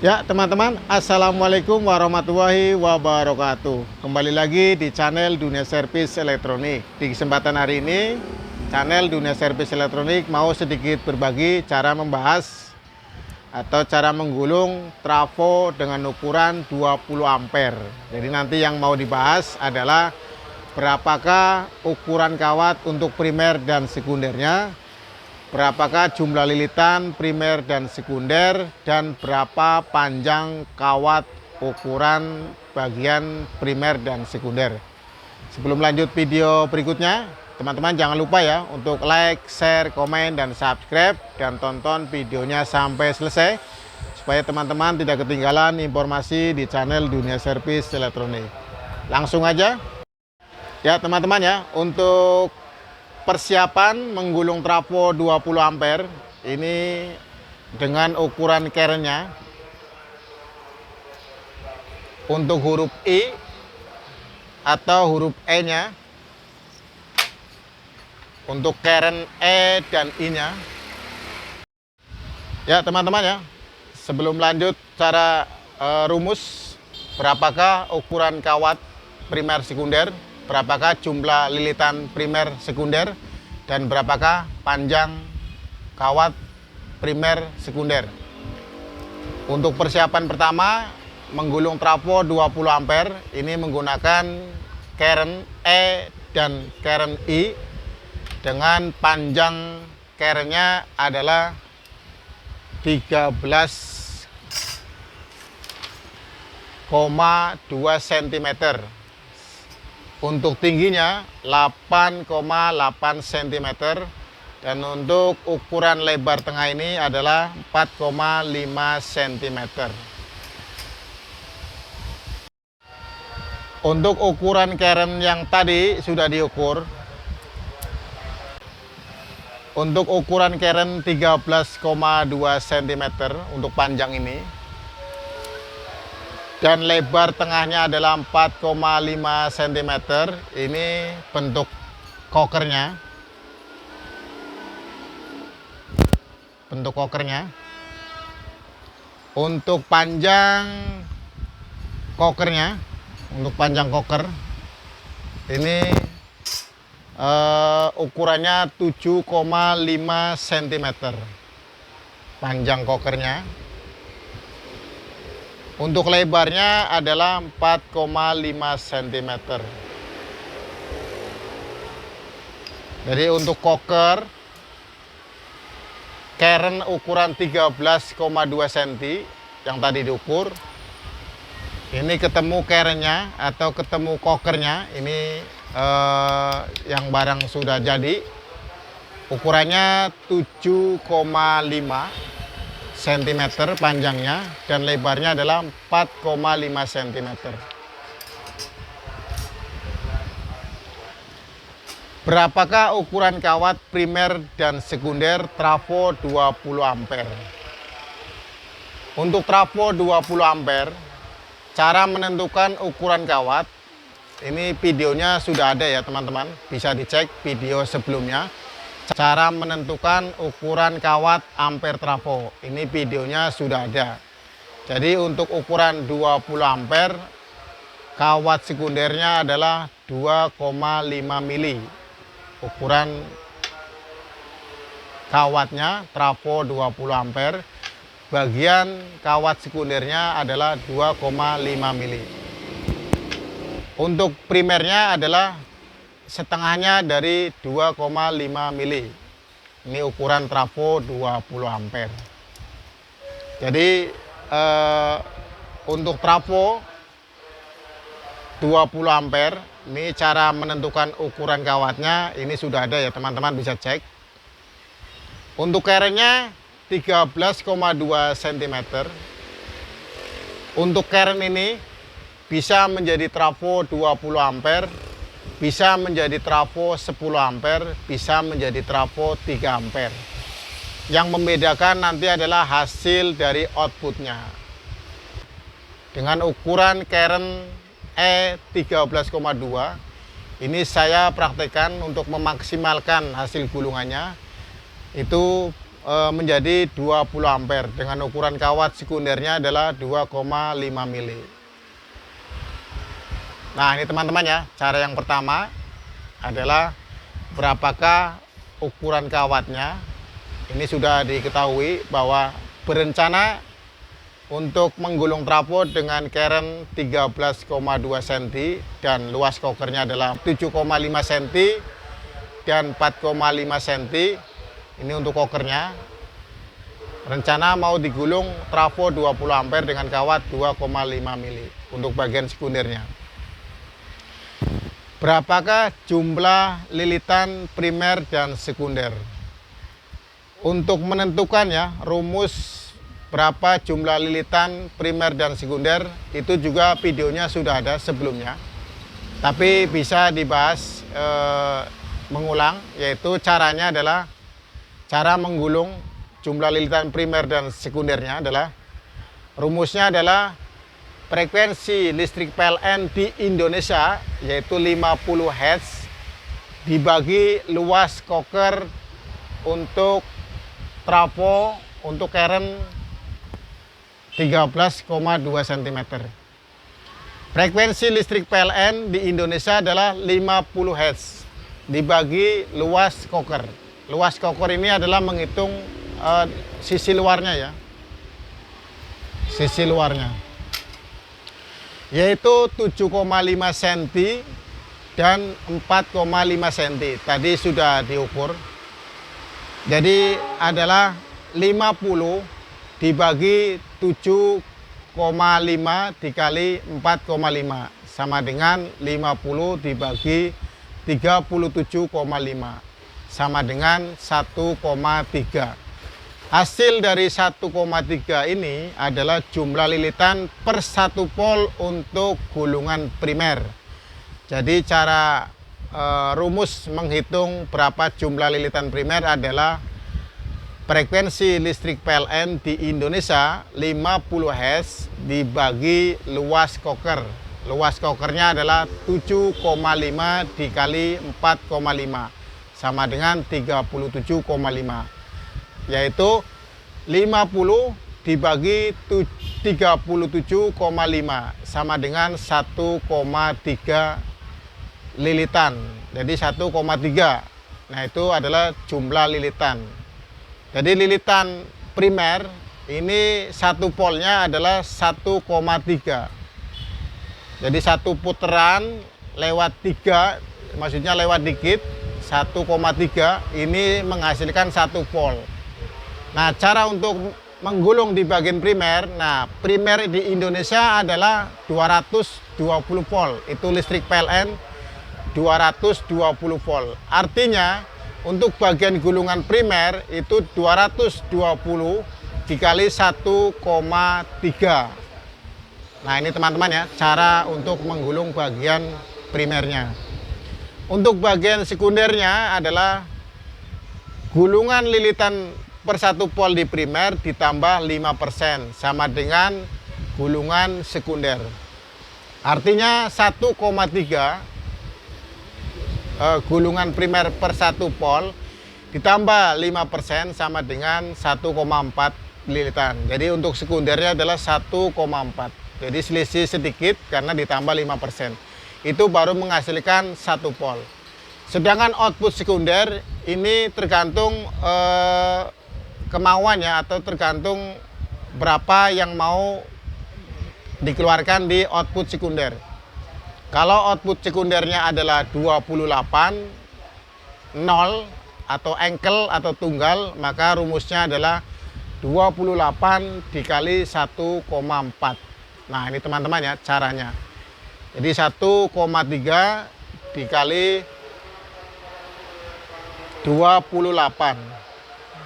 Ya teman-teman, Assalamualaikum warahmatullahi wabarakatuh. Kembali lagi di channel Dunia Servis Elektronik. Di kesempatan hari ini, channel Dunia Servis Elektronik mau sedikit berbagi cara membahas atau cara menggulung trafo dengan ukuran 20 ampere. Jadi nanti yang mau dibahas adalah berapakah ukuran kawat untuk primer dan sekundernya, berapakah jumlah lilitan primer dan sekunder, dan berapa panjang kawat ukuran bagian primer dan sekunder. Sebelum lanjut video berikutnya, teman-teman jangan lupa ya untuk like, share, komen, dan subscribe, dan tonton videonya sampai selesai supaya teman-teman tidak ketinggalan informasi di channel Dunia Servis Elektronik. Langsung aja ya teman-teman ya, untuk persiapan menggulung trafo 20 ampere ini dengan ukuran kerennya. Untuk huruf I atau huruf E nya, untuk keren E dan I nya ya teman-teman ya. Sebelum lanjut cara rumus berapakah ukuran kawat primer sekunder, berapakah jumlah lilitan primer sekunder, dan berapakah panjang kawat primer sekunder. Untuk persiapan pertama menggulung trafo 20 ampere ini menggunakan keren E dan keren I dengan panjang kerennya adalah 13,2 cm. Untuk tingginya 8,8 cm, dan untuk ukuran lebar tengah ini adalah 4,5 cm. Untuk ukuran keren yang tadi sudah diukur. Untuk ukuran keren 13,2 cm untuk panjang ini, dan lebar tengahnya adalah 4,5 cm. Ini bentuk kokernya. Bentuk kokernya. Untuk panjang kokernya, untuk panjang koker ini ukurannya 7,5 cm panjang kokernya. Untuk lebarnya adalah 4,5 cm. Jadi untuk koker keren ukuran 13,2 cm yang tadi diukur, ini ketemu kerennya atau ketemu kokernya, ini yang barang sudah jadi, ukurannya 7,5 cm panjangnya, dan lebarnya adalah 4,5 cm. Berapakah ukuran kawat primer dan sekunder trafo 20 ampere? Untuk trafo 20 ampere, cara menentukan ukuran kawat ini videonya sudah ada ya teman-teman, bisa dicek video sebelumnya. Cara menentukan ukuran kawat ampere trafo ini videonya sudah ada. Jadi untuk ukuran 20 ampere, kawat sekundernya adalah 2,5 mili. Ukuran kawatnya trafo 20 ampere, bagian kawat sekundernya adalah 2,5 mili. Untuk primernya adalah setengahnya dari 2,5 mili. Ini ukuran trafo 20 ampere. Jadi untuk trafo 20 ampere ini cara menentukan ukuran kawatnya ini sudah ada ya teman-teman, bisa cek. Untuk kerennya 13,2 cm. Untuk keren ini bisa menjadi trafo 20 ampere, bisa menjadi trafo 10 ampere, bisa menjadi trafo 3 ampere. Yang membedakan nanti adalah hasil dari outputnya. Dengan ukuran keren E 13,2 ini saya praktekkan untuk memaksimalkan hasil gulungannya. Itu menjadi 20 ampere dengan ukuran kawat sekundernya adalah 2,5 mili. Nah, ini teman-teman ya, cara yang pertama adalah berapakah ukuran kawatnya. Ini sudah diketahui bahwa berencana untuk menggulung trafo dengan keren 13,2 cm dan luas kokernya adalah 7,5 cm dan 4,5 cm. Ini untuk kokernya. Rencana mau digulung trafo 20 ampere dengan kawat 2,5 mili untuk bagian sekundernya. Berapakah jumlah lilitan primer dan sekunder? Untuk menentukan ya rumus berapa jumlah lilitan primer dan sekunder itu juga videonya sudah ada sebelumnya. Tapi bisa dibahas mengulang, yaitu caranya adalah cara menggulung jumlah lilitan primer dan sekundernya adalah rumusnya adalah frekuensi listrik PLN di Indonesia yaitu 50 Hz dibagi luas koker untuk trafo untuk keren 13,2 cm. Frekuensi listrik PLN di Indonesia adalah 50 Hz dibagi luas koker. Luas koker ini adalah menghitung sisi luarnya ya. Sisi luarnya yaitu 7,5 cm dan 4,5 cm. Tadi sudah diukur. Jadi adalah 50 dibagi 7,5 dikali 4,5 sama dengan 50 dibagi 37,5 sama dengan 1,3. Hasil dari 1,3 ini adalah jumlah lilitan per 1 pol untuk gulungan primer. Jadi cara rumus menghitung berapa jumlah lilitan primer adalah frekuensi listrik PLN di Indonesia 50 Hz dibagi luas koker. Luas kokernya adalah 7,5 dikali 4,5 sama dengan 37,5. Yaitu 50 dibagi 37,5 sama dengan 1,3 lilitan. Jadi 1,3. Nah, itu adalah jumlah lilitan. Jadi lilitan primer ini satu polnya adalah 1,3. Jadi satu putaran lewat 3, maksudnya lewat dikit 1,3 ini menghasilkan satu pol. Nah, cara untuk menggulung di bagian primer, nah primer di Indonesia adalah 220 volt. Itu listrik PLN 220 volt. Artinya untuk bagian gulungan primer itu 220 dikali 1,3. Nah, ini teman-teman ya, cara untuk menggulung bagian primernya. Untuk bagian sekundernya adalah gulungan lilitan per 1 pol di primer ditambah 5% sama dengan gulungan sekunder. Artinya 1,3 gulungan primer per 1 pol ditambah 5% sama dengan 1,4 lilitan. Jadi untuk sekundernya adalah 1,4. Jadi selisih sedikit karena ditambah 5%. Itu baru menghasilkan 1 pol. Sedangkan output sekunder ini tergantung kemauannya atau tergantung berapa yang mau dikeluarkan di output sekunder. Kalau output sekundernya adalah 28 0 atau engkel atau tunggal, maka rumusnya adalah 28 dikali 1,4. Nah, ini teman-teman ya caranya. Jadi 1,3 dikali 28.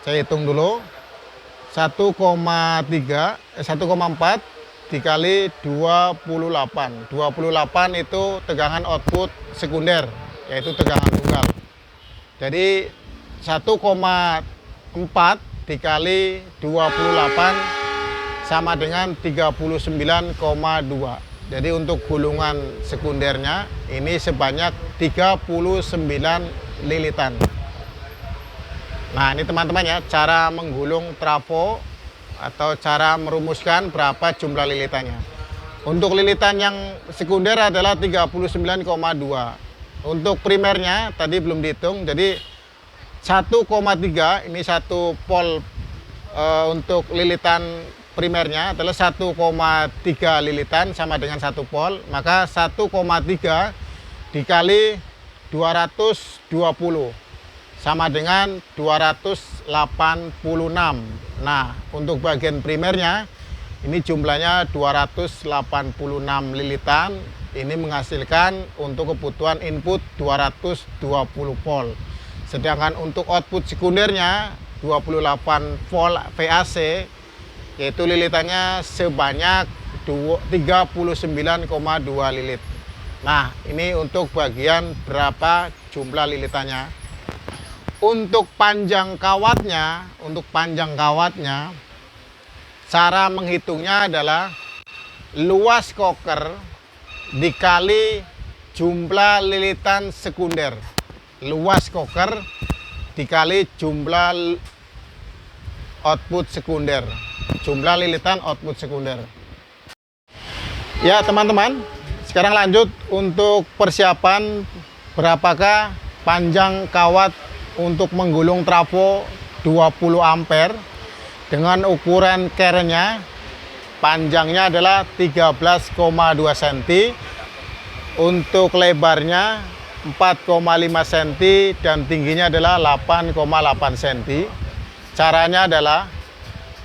Saya hitung dulu. 1,4 dikali 28. 28 itu tegangan output sekunder, yaitu tegangan tunggal. Jadi 1,4 dikali 28 sama dengan 39,2. Jadi untuk gulungan sekundernya ini sebanyak 39 lilitan. Nah, ini teman-teman ya, cara menggulung trafo atau cara merumuskan berapa jumlah lilitannya. Untuk lilitan yang sekunder adalah 39,2. Untuk primernya tadi belum dihitung, jadi 1,3 ini satu pol untuk lilitan primernya adalah 1,3 lilitan sama dengan satu pol, maka 1,3 dikali 220 sama dengan 286. Nah, untuk bagian primernya ini jumlahnya 286 lilitan. Ini menghasilkan untuk kebutuhan input 220 volt. Sedangkan untuk output sekundernya 28 volt VAC, yaitu lilitannya sebanyak 39,2 lilit. Nah, ini untuk bagian berapa jumlah lilitannya. Untuk panjang kawatnya, cara menghitungnya adalah luas koker dikali jumlah lilitan sekunder. Luas koker dikali jumlah output sekunder. Jumlah lilitan output sekunder. Ya teman-teman, sekarang lanjut untuk persiapan berapakah panjang kawat untuk menggulung trafo 20 ampere dengan ukuran kerennya. Panjangnya adalah 13,2 cm, untuk lebarnya 4,5 cm dan tingginya adalah 8,8 cm. Caranya adalah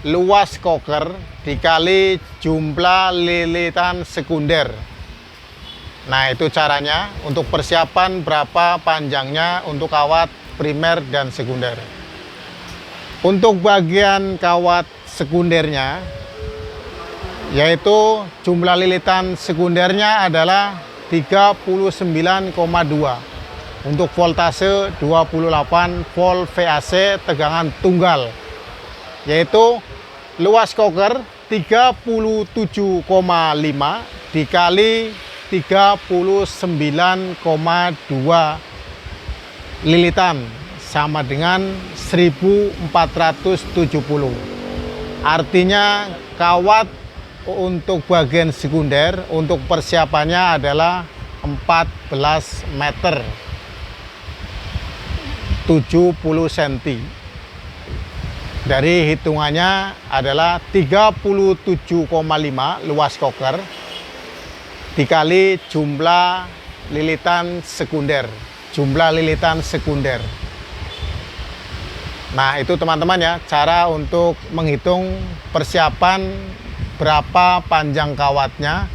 luas koker dikali jumlah lilitan sekunder. Nah, itu caranya untuk persiapan berapa panjangnya untuk kawat primer dan sekunder. Untuk bagian kawat sekundernya, yaitu jumlah lilitan sekundernya adalah 39,2 untuk voltase 28 volt VAC tegangan tunggal, yaitu luas koker 37,5 dikali 39,2 lilitan sama dengan 1470. Artinya kawat untuk bagian sekunder untuk persiapannya adalah 14 meter 70 cm. Dari hitungannya adalah 37,5 luas koker dikali jumlah lilitan sekunder. Nah, itu teman-teman ya, cara untuk menghitung persiapan berapa panjang kawatnya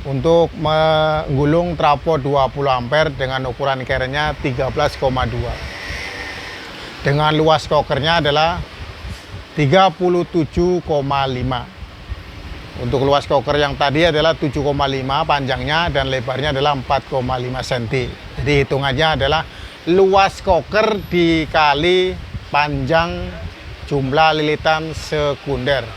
untuk menggulung trafo 20 ampere dengan ukuran kerennya 13,2. Dengan luas kokernya adalah 37,5. Untuk luas koker yang tadi adalah 7,5 panjangnya dan lebarnya adalah 4,5 cm. Jadi hitungannya adalah luas koker dikali panjang jumlah lilitan sekunder.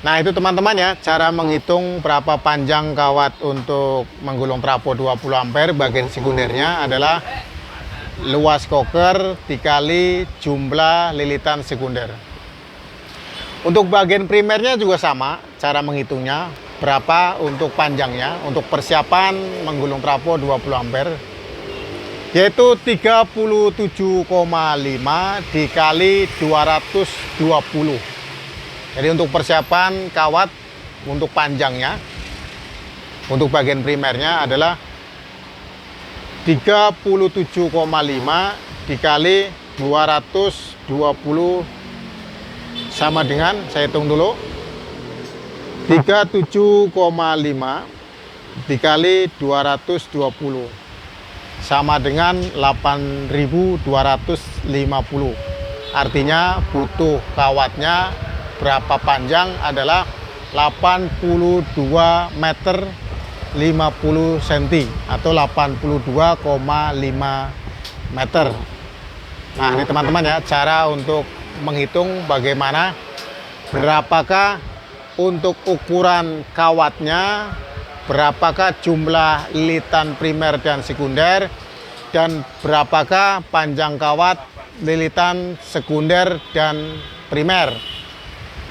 Nah, itu teman-teman ya, cara menghitung berapa panjang kawat untuk menggulung trafo 20 ampere bagian sekundernya adalah luas koker dikali jumlah lilitan sekunder. Untuk bagian primernya juga sama, cara menghitungnya berapa untuk panjangnya untuk persiapan menggulung trafo 20 ampere, yaitu 37,5 dikali 220. Jadi untuk persiapan kawat untuk panjangnya untuk bagian primernya adalah 37,5 dikali 220 sama dengan, saya hitung dulu, 37,5 dikali 220 sama dengan 8.250. Artinya butuh kawatnya berapa panjang adalah 82 meter 50 cm atau 82,5 meter. Nah, ini teman-teman ya, cara untuk menghitung bagaimana berapakah untuk ukuran kawatnya, berapakah jumlah lilitan primer dan sekunder, dan berapakah panjang kawat lilitan sekunder dan primer.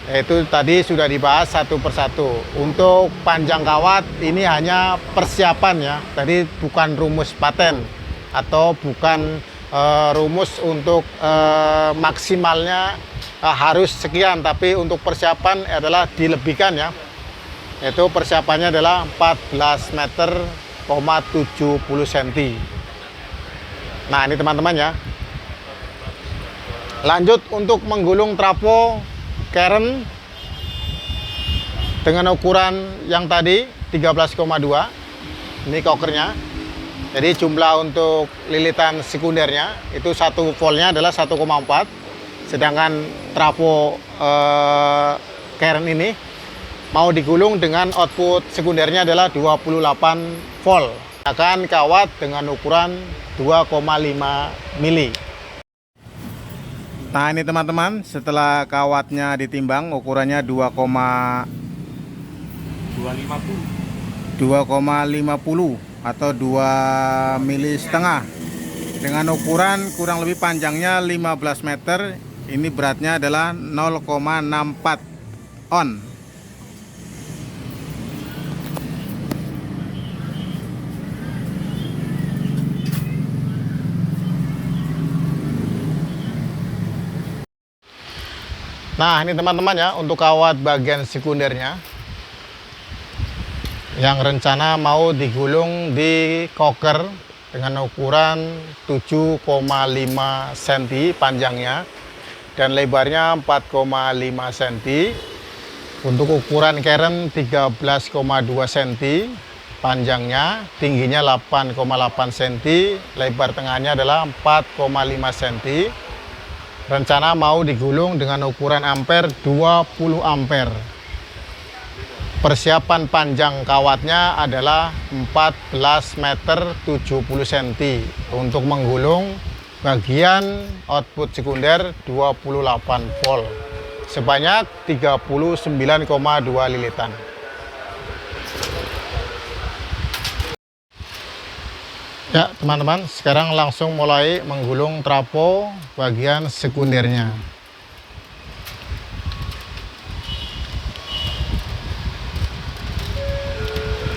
Itu tadi sudah dibahas satu persatu. Untuk panjang kawat ini hanya persiapan ya. Tadi bukan rumus paten atau bukan rumus untuk maksimalnya harus sekian, tapi untuk persiapan adalah dilebihkan ya. Itu persiapannya adalah 14 meter, 70 cm. Nah ini teman-teman ya. Lanjut untuk menggulung trafo Karen dengan ukuran yang tadi 13,2. Ini kokernya. Jadi jumlah untuk lilitan sekundernya itu 1 voltnya adalah 1,4. Sedangkan trafo Karen ini mau digulung dengan output sekundernya adalah 28 volt. Akan kawat dengan ukuran 2,5 mili. Nah ini teman-teman, setelah kawatnya ditimbang ukurannya 2,50 atau 2,5 mili dengan ukuran kurang lebih panjangnya 15 meter. Ini beratnya adalah 0,64 on. Nah ini teman-teman ya, untuk kawat bagian sekundernya yang rencana mau digulung di koker dengan ukuran 7,5 cm panjangnya dan lebarnya 4,5 cm. Untuk ukuran Karen 13,2 cm panjangnya, tingginya 8,8 cm, lebar tengahnya adalah 4,5 cm. Rencana mau digulung dengan ukuran ampere 20 ampere. Persiapan panjang kawatnya adalah 14 meter 70 cm untuk menggulung bagian output sekunder 28 volt sebanyak 39,2 lilitan. Ya teman-teman, sekarang langsung mulai menggulung trafo bagian sekundernya.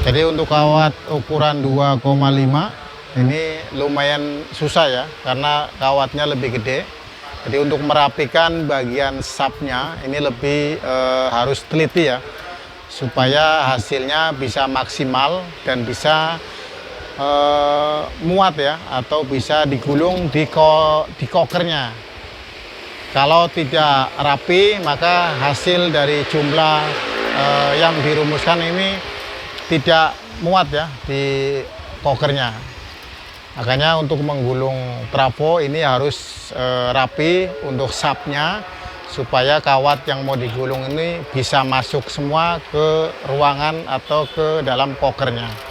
Jadi untuk kawat ukuran 2,5 ini lumayan susah ya, karena kawatnya lebih gede. Jadi untuk merapikan bagian sapnya ini lebih harus teliti ya, supaya hasilnya bisa maksimal dan bisa muat ya, atau bisa digulung di kokernya. Kalau tidak rapi maka hasil dari jumlah yang dirumuskan ini tidak muat ya di kokernya. Makanya untuk menggulung trafo ini harus rapi untuk sapnya, supaya kawat yang mau digulung ini bisa masuk semua ke ruangan atau ke dalam kokernya.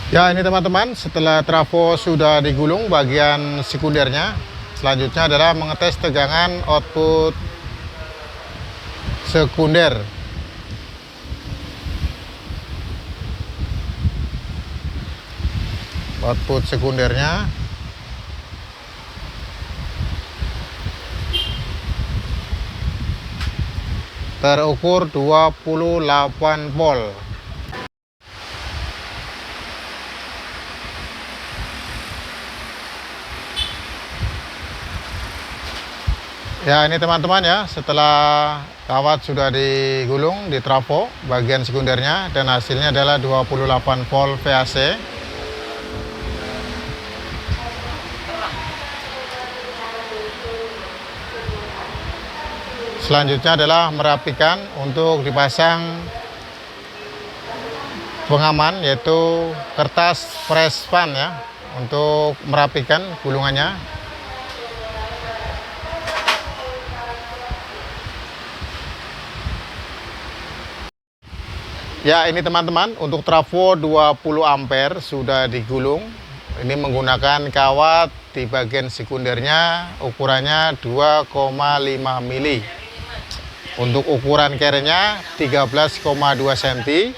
Ya, ini teman-teman, setelah trafo sudah digulung bagian sekundernya, selanjutnya adalah mengetes tegangan output sekunder. Output sekundernya terukur 28 volt. Ya, ini teman-teman ya, setelah kawat sudah digulung di trafo bagian sekundernya dan hasilnya adalah 28 volt VAC. Selanjutnya adalah merapikan untuk dipasang pengaman, yaitu kertas press pan ya, untuk merapikan gulungannya. Ya, ini teman-teman, untuk trafo 20 ampere sudah digulung. Ini menggunakan kawat di bagian sekundernya, ukurannya 2,5 mili. Untuk ukuran carry-nya 13,2 cm,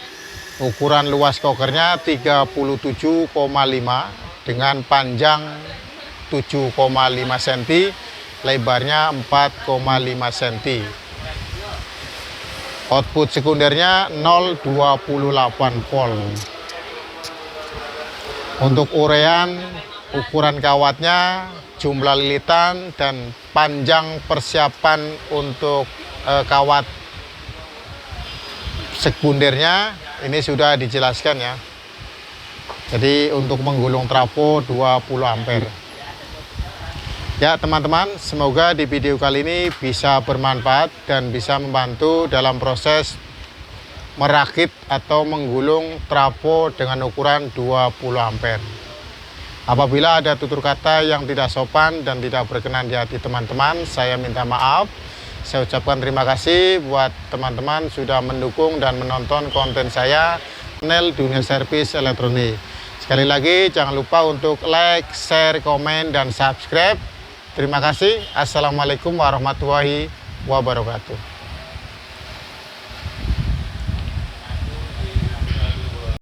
ukuran luas kokernya 37,5 dengan panjang 7,5 cm, lebarnya 4,5 cm. Output sekundernya 0,28 volt. Untuk urean, ukuran kawatnya, jumlah lilitan, dan panjang persiapan untuk kawat sekundernya ini sudah dijelaskan ya. Jadi untuk menggulung trafo 20 ampere. Ya teman-teman, semoga di video kali ini bisa bermanfaat dan bisa membantu dalam proses merakit atau menggulung trafo dengan ukuran 20 ampere. Apabila ada tutur kata yang tidak sopan dan tidak berkenan di hati teman-teman, saya minta maaf. Saya ucapkan terima kasih buat teman-teman sudah mendukung dan menonton konten saya, channel Dunia Servis Elektronik. Sekali lagi jangan lupa untuk like, share, komen, dan subscribe. Terima kasih. Assalamualaikum warahmatullahi wabarakatuh.